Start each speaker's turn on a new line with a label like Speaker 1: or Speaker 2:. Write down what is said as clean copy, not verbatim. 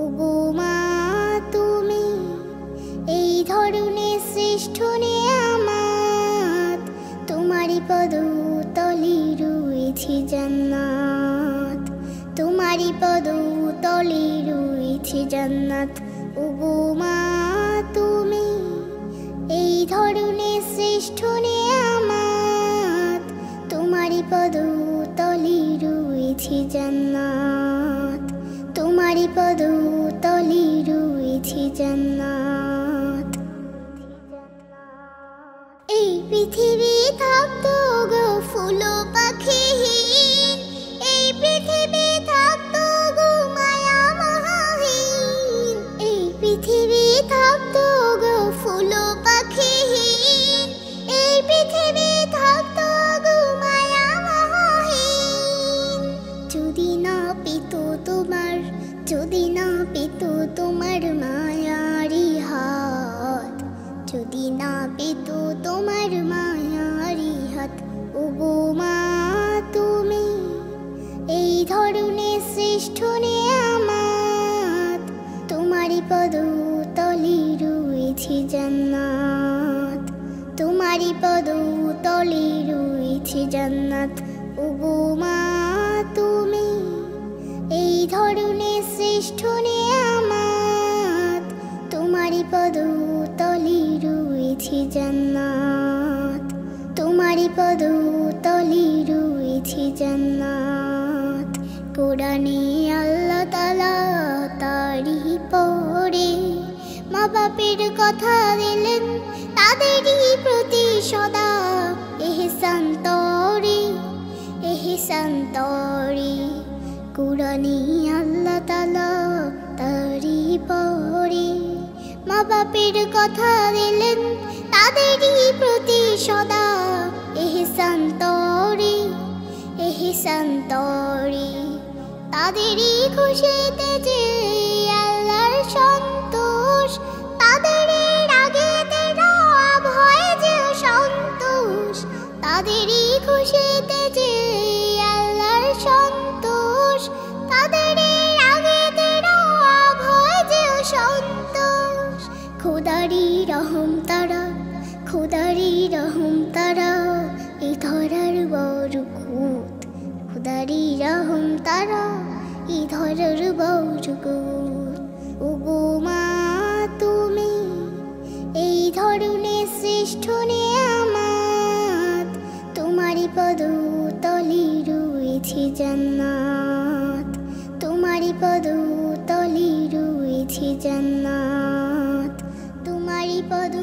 Speaker 1: ওগো মা তুমি এই ধরনের শ্রেষ্ঠ নেয়ামত, তোমারই পদতলে রয়েছে জান্নাত, তোমারই পদতলে রয়েছে জান্নাত। ওগো মা তুমি এই ধরনের শ্রেষ্ঠ নেয়ামত, তোমারই পদতলে রয়েছে জান্নাত, তোমারই পদতলে রয়েছে জান্নাত। এই পৃথিবী থাকতো গো ফুল পাখিহীন, এই পৃথিবী থাকতো গো মায়া মহাহীন, এই পৃথিবী থাকতো গো ফুল পাখিহীন, এই পৃথিবী থাকতো গো মায়া মহাহীন। যদি না পেত তোমার, যদি না পেত তোমার মায়ারি হাত, যদি না পেত তোমার মায়ারি হাত। ওগো মা তুমি এই ধরনের শ্রেষ্ঠ নেয়ামত, তোমারই পদতলে রয়েছে জান্নাত, তোমারই পদতলে রয়েছে জান্নাত। ওগো মা তুমি এই ধরনের শ্রেষ্ঠ নেয়ামত, তোমারই পদতলে রয়েছে জান্নাত, তোমারই পদতলে রয়েছে জান্নাত। কোরআনে আল্লাহ তাআলা তারিফ পড়ে মা বাপের কথা দিলেন, তাদেরই প্রতি সদা ইহসান তরে, ইহসান তরে। কোরআনে আল্লাহ তাআলা তারিফ পড়ে মা বাপের কথা দিলেন, তাদেরই প্রতি সদা ইহসান তরে, ইহসান তরে। তাদেরই খুশিতে যে আল্লাহর সন্তোষ, তাদেরই রাগেতে রব হয় যে সন্তোষ, তাদেরই খুশিতে যে আল্লাহর সন্তোষ, তাদেরই রাগেতে রব হয় যে সন্তোষ। খোদারি রহম তারা, খোদারি রহম তারা এই ধরার বরকত, খোদারি রহম তারা এই ধরার বরকত। ওগো মা তুমি এই ধরনের শ্রেষ্ঠ নেয়ামত, তোমারই পদতলে রয়েছে জান্নাত, তোমারই পদতলে রয়েছে জান্নাত, তোমারই পদ